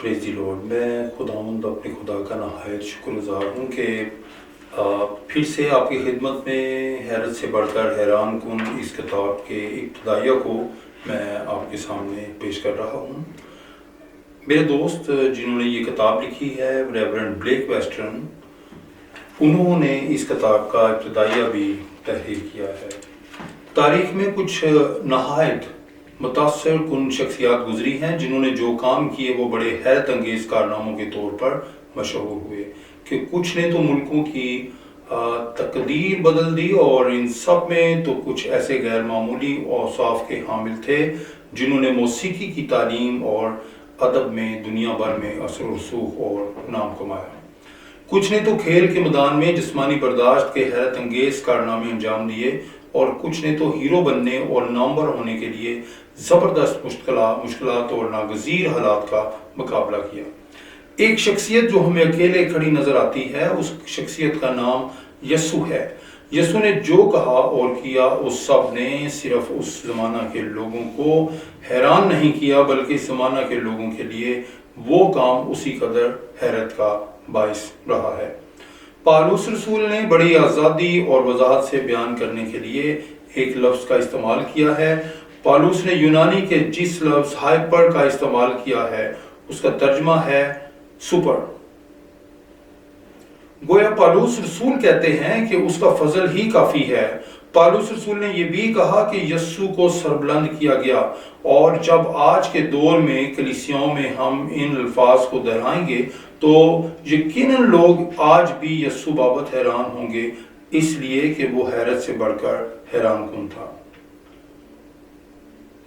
پریز دی lord. میں خداوند اپنے خدا کا نہایت شکر گزار ہوں کہ پھر سے آپ کی خدمت میں حیرت سے بڑھ کر حیران کن اس کتاب کے ابتدائیہ کو میں آپ کے سامنے پیش کر رہا ہوں. میرے دوست جنہوں نے یہ کتاب لکھی ہے ریورنڈ بلیک ویسٹرن، انہوں نے اس کتاب کا ابتدائیہ بھی تحریر کیا ہے. تاریخ میں کچھ نہایت متاثر کن شخصیات گزری ہیں جنہوں نے جو کام کیے وہ بڑے حیرت انگیز کارناموں کے طور پر مشہور ہوئے، کہ کچھ نے تو ملکوں کی تقدیر بدل دی، اور ان سب میں تو کچھ ایسے غیر معمولی اوصاف کے حامل تھے جنہوں نے موسیقی کی تعلیم اور ادب میں دنیا بھر میں اثر و رسوخ اور نام کمایا. کچھ نے تو کھیل کے میدان میں جسمانی برداشت کے حیرت انگیز کارنامے انجام دیے، اور کچھ نے تو ہیرو بننے اور نامور ہونے کے لیے زبردست مشکلات اور ناگزیر حالات کا مقابلہ کیا. ایک شخصیت جو ہمیں اکیلے کھڑی نظر آتی ہے، اس شخصیت کا نام یسوع ہے. یسوع نے جو کہا اور کیا اس سب نے صرف اس زمانہ کے لوگوں کو حیران نہیں کیا، بلکہ اس زمانہ کے لوگوں کے لیے وہ کام اسی قدر حیرت کا باعث رہا ہے. پالوس رسول نے بڑی آزادی اور وضاحت سے بیان کرنے کے لیے ایک لفظ کا استعمال کیا ہے. پالوس نے یونانی کے جس لفظ ہائپر کا استعمال کیا ہے اس کا ترجمہ ہے سپر. گویا پالوس رسول کہتے ہیں کہ اس کا فضل ہی کافی ہے. پالوس رسول نے یہ بھی کہا کہ یسوع کو سربلند کیا گیا، اور جب آج کے دور میں کلیسیاؤں میں ہم ان الفاظ کو دہرائیں گے تو یقیناً لوگ آج بھی یسوع بابت حیران ہوں گے، اس لیے کہ وہ حیرت سے بڑھ کر حیران کن تھا.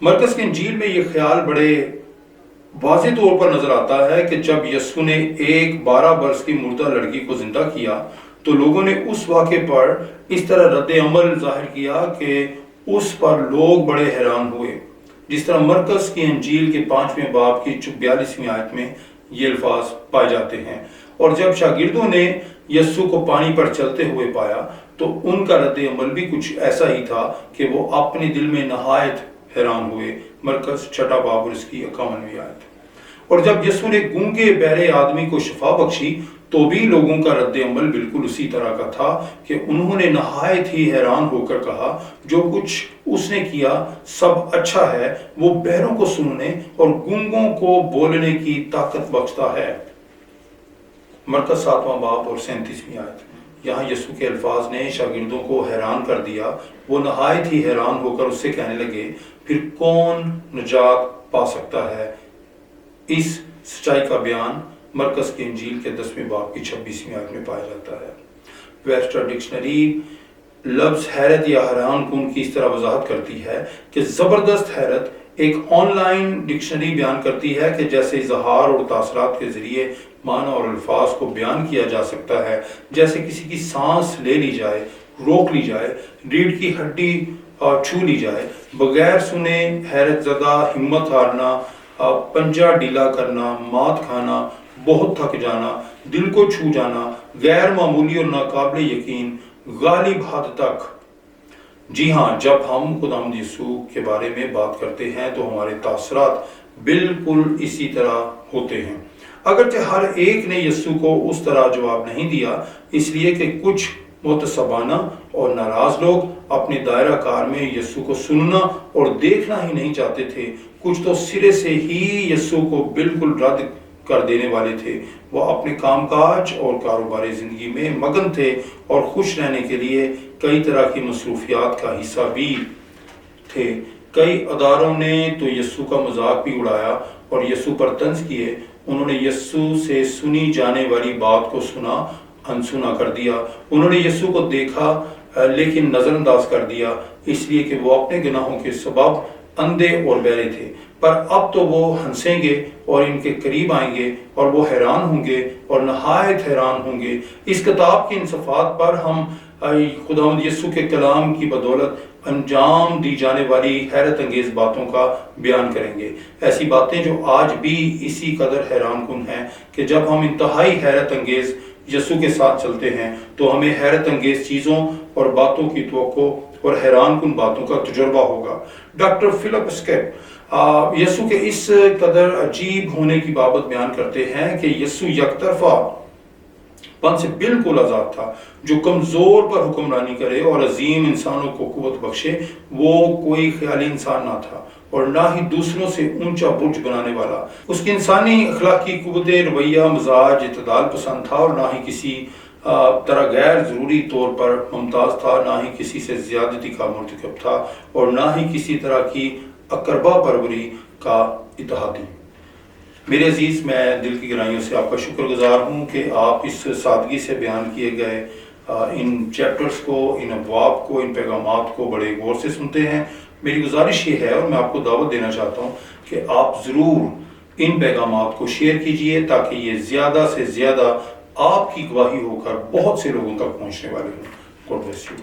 مرکز کی انجیل میں یہ خیال بڑے واضح طور پر نظر آتا ہے کہ جب یسوع نے ایک 12 برس کی مردہ لڑکی کو زندہ کیا تو لوگوں نے اس واقعے پر اس طرح رد عمل ظاہر کیا کہ اس پر لوگ بڑے حیران ہوئے. جس طرح مرکز کی انجیل کے 5ویں باب کی 42ویں آیت میں یہ الفاظ پائے جاتے ہیں. اور جب شاگردوں نے یسوع کو پانی پر چلتے ہوئے پایا تو ان کا رد عمل بھی کچھ ایسا ہی تھا کہ وہ اپنے دل میں نہایت حیران ہوئے. مرکز 6 باب اور اس کی 51ویں آیت. اور جب یسوع نے گونگے بہرے آدمی کو شفا بخشی تو بھی لوگوں کا رد عمل بالکل اسی طرح کا تھا کہ انہوں نے نہایت ہی حیران ہو کر کہا جو کچھ اس نے کیا سب اچھا ہے، وہ بہروں کو سننے اور گونگوں کو بولنے کی طاقت بخشتا ہے. مرکز 7واں باب اور 37ویں آیت. یہاں یسوع کے الفاظ نے شاگردوں کو حیران کر دیا. وہ نہایت ہی حیران ہو کر اس سے کہنے لگے، پھر کون نجات پا سکتا ہے؟ اس سچائی کا بیان مرکز کی انجیل کے 10ویں باب کی 26ویں آیت میں پایا جاتا ہے. ویسٹر ڈکشنری لفظ حیرت یا حیران کن کی اس طرح وضاحت کرتی ہے کہ زبردست حیرت. ایک آن لائن ڈکشنری بیان کرتی ہے کہ جیسے اظہار اور تاثرات کے ذریعے معنی اور الفاظ کو بیان کیا جا سکتا ہے، جیسے کسی کی سانس لے لی جائے، روک لی جائے، ریڑھ کی ہڈی چھو لی جائے، بغیر سنے حیرت زدہ، ہمت ہارنا، پنجہ ڈھیلا کرنا، مات کھانا، بہت تھک جانا، دل کو چھو جانا، غیر معمولی اور ناقابل یقین، غالب حد تک. جی ہاں، جب ہم خداوند یسوع کے بارے میں بات کرتے ہیں تو ہمارے تاثرات بالکل اسی طرح ہوتے ہیں. اگرچہ ہر ایک نے یسوع کو اس طرح جواب نہیں دیا، اس لیے کہ کچھ متعصبانہ اور ناراض لوگ اپنے دائرہ کار میں یسوع کو سننا اور دیکھنا ہی نہیں چاہتے تھے. کچھ تو سرے سے ہی یسوع کو بالکل رد کر دینے والے تھے. وہ اپنے کام کاج اور کاروباری زندگی میں مگن تھے اور خوش رہنے کے لیے کئی طرح کی مصروفیات کا حصہ بھی تھے. کئی اداروں نے تو یسوع کا مذاق بھی اڑایا اور یسوع پر طنز کیے. انہوں نے یسوع سے سنی جانے والی بات کو سنا انسنا کر دیا. انہوں نے یسوع کو دیکھا لیکن نظر انداز کر دیا، اس لیے کہ وہ اپنے گناہوں کے سبب اندھے اور بہرے تھے. پر اب تو وہ ہنسیں گے اور ان کے قریب آئیں گے اور وہ حیران ہوں گے اور نہایت حیران ہوں گے. اس کتاب کی ان صفحات پر ہم خداوند یسوع کے کلام کی بدولت انجام دی جانے والی حیرت انگیز باتوں کا بیان کریں گے. ایسی باتیں جو آج بھی اسی قدر حیران کن ہیں کہ جب ہم انتہائی حیرت انگیز یسوع کے ساتھ چلتے ہیں تو ہمیں حیرت انگیز چیزوں اور باتوں کی توقع اور حیران کن باتوں کا تجربہ ہوگا. ڈاکٹر فلپ اسکیپ یسوع کے اس قدر عجیب ہونے کی بابت بیان کرتے ہیں کہ یسوع یک طرفہ پن سے بالکل آزاد تھا، جو کمزور پر حکمرانی کرے اور عظیم انسانوں کو قوت بخشے۔ وہ کوئی خیالی انسان نہ تھا اور نہ ہی دوسروں سے اونچا برج بنانے والا۔ اس کی انسانی اخلاقی قوت رویہ مزاج اعتدال پسند تھا اور نہ ہی کسی طرح غیر ضروری طور پر ممتاز تھا، نہ ہی کسی سے زیادتی کا مرتکب تھا اور نہ ہی کسی طرح کی اقربا پروری کا اتحادی۔ میرے عزیز، میں دل کی گہرائیوں سے آپ کا شکر گزار ہوں کہ آپ اس سادگی سے بیان کیے گئے ان چیپٹرز کو، ان ابواب کو، ان پیغامات کو بڑے غور سے سنتے ہیں۔ میری گزارش یہ ہے اور میں آپ کو دعوت دینا چاہتا ہوں کہ آپ ضرور ان پیغامات کو شیئر کیجئے تاکہ یہ زیادہ سے زیادہ آپ کی گواہی ہو کر بہت سے لوگوں تک پہنچنے والے ہوں۔ God bless you.